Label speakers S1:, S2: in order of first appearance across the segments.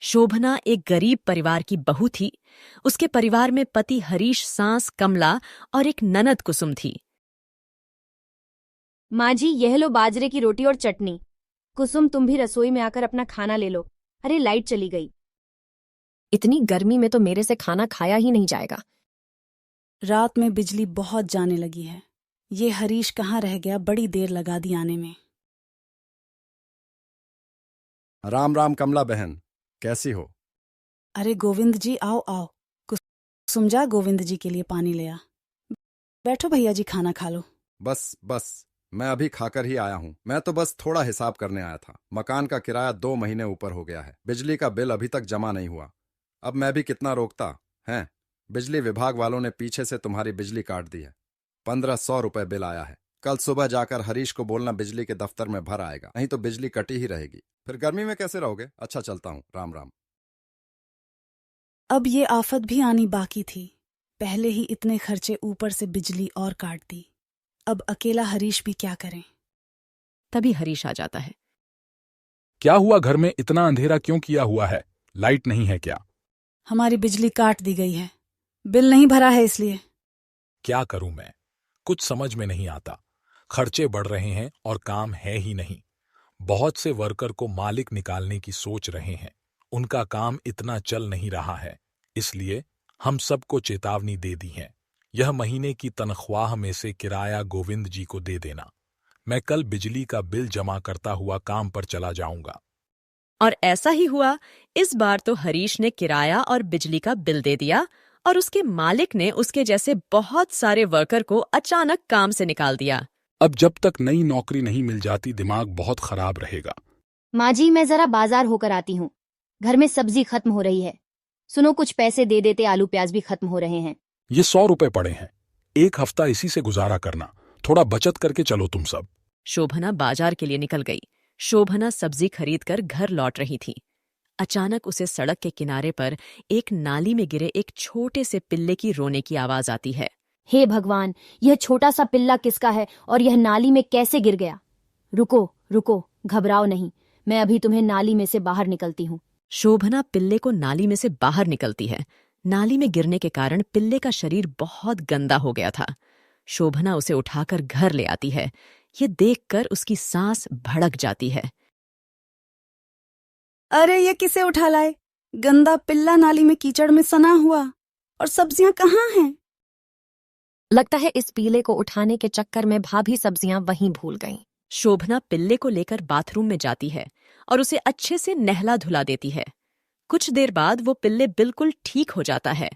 S1: शोभना एक गरीब परिवार की बहू थी। उसके परिवार में पति हरीश, सास कमला और एक ननद कुसुम थी।
S2: माँ जी, यह लो बाजरे की रोटी और चटनी। कुसुम, तुम भी रसोई में आकर अपना खाना ले लो। अरे लाइट चली गई।
S3: इतनी गर्मी में तो मेरे से खाना खाया ही नहीं जाएगा।
S4: रात में बिजली बहुत जाने लगी है। ये हरीश कहाँ रह गया, बड़ी देर लगा दी आने में।
S5: राम राम कमला बहन, कैसी हो?
S4: अरे गोविंद जी, आओ आओ। कुसुम, जा गोविंद जी के लिए पानी ले आ। बैठो भैया जी, खाना खा लो।
S5: बस मैं अभी खाकर ही आया हूँ। मैं तो बस थोड़ा हिसाब करने आया था। मकान का किराया 2 महीने ऊपर हो गया है। बिजली का बिल अभी तक जमा नहीं हुआ। अब मैं भी कितना रोकता है। बिजली विभाग वालों ने पीछे से तुम्हारी बिजली काट दी है। 1500 रुपए बिल आया है। कल सुबह जाकर हरीश को बोलना बिजली के दफ्तर में भर आएगा, नहीं तो बिजली कटी ही रहेगी। फिर गर्मी में कैसे रहोगे? अच्छा, चलता हूँ। राम राम।
S4: अब ये आफत भी आनी बाकी थी। पहले ही इतने खर्चे, ऊपर से बिजली और काट दी। अब अकेला हरीश भी क्या करे।
S1: तभी हरीश आ जाता है।
S6: क्या हुआ? घर में इतना अंधेरा क्यों किया हुआ है? लाइट नहीं है क्या?
S4: हमारी बिजली काट दी गई है, बिल नहीं भरा है इसलिए।
S6: क्या करूं मैं? कुछ समझ में नहीं आता। खर्चे बढ़ रहे हैं और काम है ही नहीं। बहुत से वर्कर को मालिक निकालने की सोच रहे हैं। उनका काम इतना चल नहीं रहा है, इसलिए हम सबको चेतावनी दे दी है। यह महीने की तनख्वाह में से किराया गोविंद जी को दे देना। मैं कल बिजली का बिल जमा करता हुआ काम पर चला जाऊंगा।
S1: और ऐसा ही हुआ। इस बार तो हरीश ने किराया और बिजली का बिल दे दिया और उसके मालिक ने उसके जैसे बहुत सारे वर्कर को अचानक काम से निकाल दिया।
S6: अब जब तक नई नौकरी नहीं मिल जाती, दिमाग बहुत खराब रहेगा।
S2: माँ जी, मैं जरा बाजार होकर आती हूँ। घर में सब्जी खत्म हो रही है। सुनो, कुछ पैसे दे देते, आलू प्याज भी खत्म हो रहे हैं।
S6: ये 100 रुपए पड़े हैं। एक हफ्ता इसी से गुजारा करना। थोड़ा बचत करके चलो तुम सब।
S1: शोभना बाजार के लिए निकल गई। शोभना सब्जी खरीदकर घर लौट रही थी। अचानक उसे सड़क के किनारे पर एक नाली में गिरे एक छोटे से पिल्ले की रोने की आवाज आती है।
S2: हे भगवान, यह छोटा सा पिल्ला किसका है और यह नाली में कैसे गिर गया? रुको रुको, घबराओ नहीं, मैं अभी तुम्हें नाली में से बाहर निकलती हूँ।
S1: शोभना पिल्ले को नाली में से बाहर निकलती है। नाली में गिरने के कारण पिल्ले का शरीर बहुत गंदा हो गया था। शोभना उसे उठाकर घर ले आती है। ये देखकर उसकी सांस भड़क जाती है।
S4: अरे ये किसे उठा लाए? गंदा पिल्ला नाली में कीचड़ में सना हुआ। और सब्जियां कहाँ हैं?
S3: लगता है इस पीले को उठाने के चक्कर में भाभी सब्जियां वहीं भूल गईं।
S1: शोभना पिल्ले को लेकर बाथरूम में जाती है और उसे अच्छे से नहला धुला देती है। कुछ देर बाद वो पिल्ले बिल्कुल ठीक हो जाता है।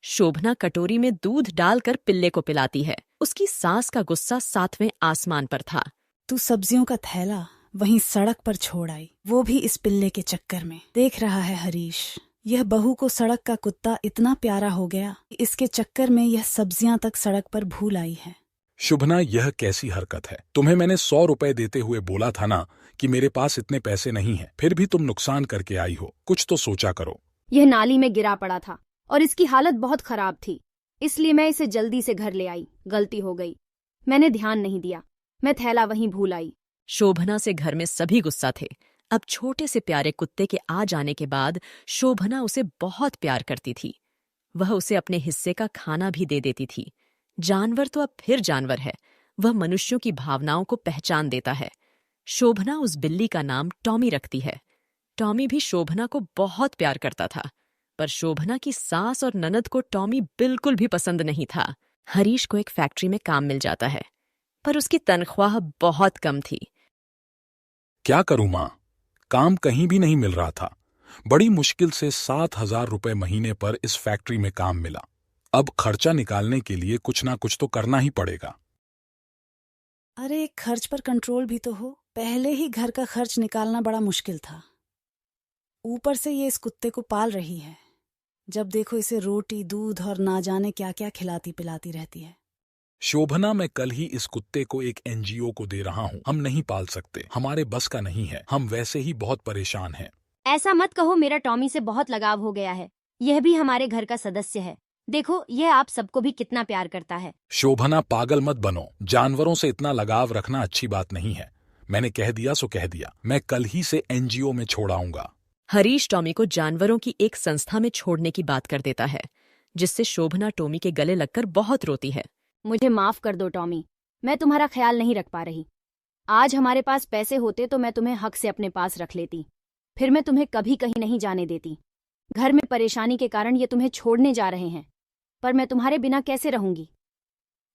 S1: शोभना कटोरी में दूध डालकर पिल्ले को पिलाती है। उसकी सास का गुस्सा 7वें आसमान पर था।
S4: तू सब्जियों का थैला वहीं सड़क पर छोड़ आई, वो भी इस पिल्ले के चक्कर में। देख रहा है हरीश, यह बहू को सड़क का कुत्ता इतना प्यारा हो गया, इसके चक्कर में यह सब्जियां तक सड़क पर भूल आई है।
S6: शुभना, यह कैसी हरकत है? तुम्हें मैंने 100 रुपए देते हुए बोला था ना कि मेरे पास इतने पैसे नहीं हैं। फिर भी तुम नुकसान करके आई हो। कुछ तो सोचा करो।
S2: यह नाली में गिरा पड़ा था और इसकी हालत बहुत खराब थी, इसलिए मैं इसे जल्दी से घर ले आई। गलती हो गई, मैंने ध्यान नहीं दिया। मैं थैला वहीं भूल आई।
S1: शोभना से घर में सभी गुस्सा थे। अब छोटे से प्यारे कुत्ते के आ जाने के बाद शोभना उसे बहुत प्यार करती थी। वह उसे अपने हिस्से का खाना भी दे देती थी। जानवर तो अब फिर जानवर है, वह मनुष्यों की भावनाओं को पहचान देता है। शोभना उस बिल्ली का नाम टॉमी रखती है। टॉमी भी शोभना को बहुत प्यार करता था, पर शोभना की सास और ननद को टॉमी बिल्कुल भी पसंद नहीं था। हरीश को एक फैक्ट्री में काम मिल जाता है, पर उसकी तनख्वाह बहुत कम थी।
S6: क्या करूं मां? काम कहीं भी नहीं मिल रहा था। बड़ी मुश्किल से 7,000 रुपए महीने पर इस फैक्ट्री में काम मिला। अब खर्चा निकालने के लिए कुछ ना कुछ तो करना ही पड़ेगा।
S4: अरे खर्च पर कंट्रोल भी तो हो। पहले ही घर का खर्च निकालना बड़ा मुश्किल था, ऊपर से ये इस कुत्ते को पाल रही है। जब देखो इसे रोटी, दूध और ना जाने क्या क्या खिलाती पिलाती रहती है।
S6: शोभना, मैं कल ही इस कुत्ते को एक एनजीओ को दे रहा हूं। हम नहीं पाल सकते, हमारे बस का नहीं है। हम वैसे ही बहुत परेशान हैं।
S2: ऐसा मत कहो, मेरा टॉमी से बहुत लगाव हो गया है। यह भी हमारे घर का सदस्य है। देखो, यह आप सबको भी कितना प्यार करता है।
S6: शोभना, पागल मत बनो। जानवरों से इतना लगाव रखना अच्छी बात नहीं है। मैंने कह दिया सो कह दिया। मैं कल ही से एनजीओ में छोड़ आऊंगा।
S1: हरीश टॉमी को जानवरों की एक संस्था में छोड़ने की बात कर देता है, जिससे शोभना टॉमी के गले लगकर बहुत रोती है।
S2: मुझे माफ कर दो टॉमी, मैं तुम्हारा ख्याल नहीं रख पा रही। आज हमारे पास पैसे होते तो मैं तुम्हें हक से अपने पास रख लेती, फिर मैं तुम्हें कभी कहीं नहीं जाने देती। घर में परेशानी के कारण ये तुम्हें छोड़ने जा रहे हैं, पर मैं तुम्हारे बिना कैसे रहूंगी।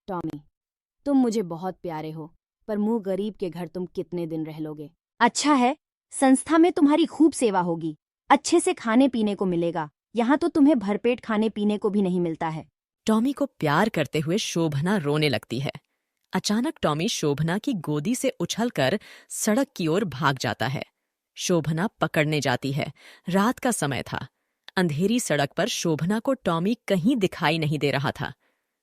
S2: टॉमी, तुम मुझे बहुत प्यारे हो, पर मुंह गरीब के घर तुम कितने दिन रह लोगे। अच्छा है, संस्था में तुम्हारी खूब सेवा होगी, अच्छे से खाने पीने को मिलेगा। यहाँ तो तुम्हें भरपेट खाने पीने को भी नहीं मिलता है।
S1: टॉमी को प्यार करते हुए शोभना रोने लगती है। अचानक टॉमी शोभना की गोदी से उछलकर सड़क की ओर भाग जाता है। शोभना पकड़ने जाती है। रात का समय था। अंधेरी सड़क पर शोभना को टॉमी कहीं दिखाई नहीं दे रहा था।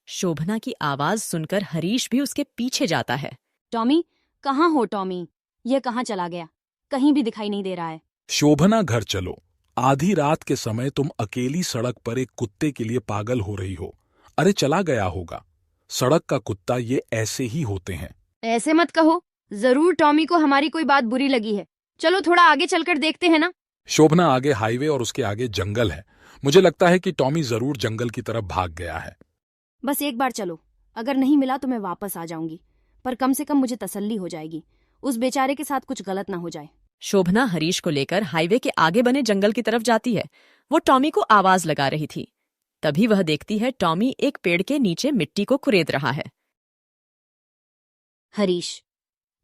S1: शोभना की आवाज सुनकर हरीश भी उसके पीछे जाता है।
S2: टॉमी, कहाँ हो टॉमी? ये कहाँ चला गया? कहीं भी दिखाई नहीं दे रहा है।
S6: शोभना, घर चलो। आधी रात के समय तुम अकेली सड़क पर एक कुत्ते के लिए पागल हो रही हो। अरे चला गया होगा। सड़क का कुत्ता ये ऐसे ही होते हैं।
S2: ऐसे मत कहो, जरूर टॉमी को हमारी कोई बात बुरी लगी है। चलो थोड़ा आगे चलकर देखते हैं ना।
S6: शोभना, आगे हाईवे और उसके आगे जंगल है। मुझे लगता है कि टॉमी जरूर जंगल की तरफ भाग गया है।
S2: बस एक बार चलो, अगर नहीं मिला तो मैं वापस आ जाऊंगी, पर कम से कम मुझे तसल्ली हो जाएगी, उस बेचारे के साथ कुछ गलत ना हो जाए।
S1: शोभना हरीश को लेकर हाईवे के आगे बने जंगल की तरफ जाती है। वो टॉमी को आवाज लगा रही थी। तभी वह देखती है टॉमी एक पेड़ के नीचे मिट्टी को कुरेद रहा है।
S2: हरीश,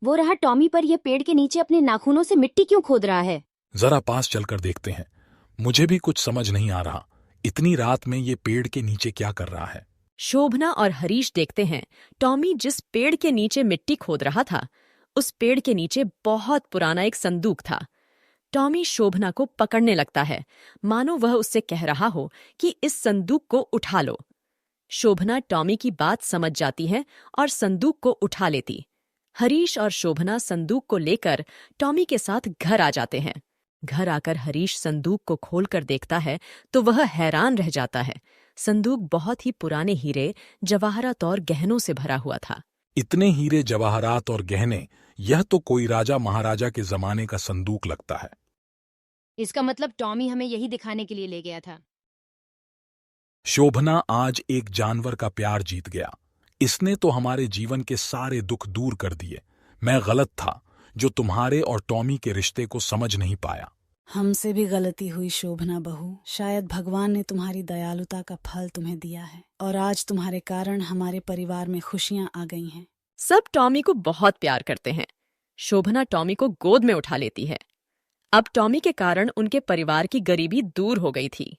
S2: वो रहा टॉमी, पर यह पेड़ के नीचे अपने नाखूनों से मिट्टी क्यों खोद रहा है?
S6: जरा पास चलकर देखते हैं। मुझे भी कुछ समझ नहीं आ रहा, इतनी रात में ये पेड़ के नीचे क्या कर रहा है।
S1: शोभना और हरीश देखते हैं टॉमी जिस पेड़ के नीचे मिट्टी खोद रहा था, उस पेड़ के नीचे बहुत पुराना एक संदूक था। टॉमी शोभना को पकड़ने लगता है, मानो वह उससे कह रहा हो कि इस संदूक को उठा लो। शोभना टॉमी की बात समझ जाती है और संदूक को उठा लेती। हरीश और शोभना संदूक को लेकर टॉमी के साथ घर आ जाते हैं। घर आकर हरीश संदूक को खोलकर देखता है तो वह हैरान रह जाता है। संदूक बहुत ही पुराने हीरे, जवाहरात और गहनों से भरा हुआ था।
S6: इतने हीरे, जवाहरात और गहने, यह तो कोई राजा महाराजा के जमाने का संदूक लगता है।
S2: इसका मतलब टॉमी हमें यही दिखाने के लिए ले गया था।
S6: शोभना आज एक जानवर का प्यार जीत गया। इसने तो हमारे जीवन के सारे दुख दूर कर दिए। मैं गलत था जो तुम्हारे और टॉमी के रिश्ते को समझ नहीं पाया।
S4: हमसे भी गलती हुई शोभना बहू। शायद भगवान ने तुम्हारी दयालुता का फल तुम्हें दिया है और आज तुम्हारे कारण हमारे परिवार में खुशियां आ गई हैं।
S1: सब टॉमी को बहुत प्यार करते हैं। शोभना टॉमी को गोद में उठा लेती है। अब टॉमी के कारण उनके परिवार की गरीबी दूर हो गई थी।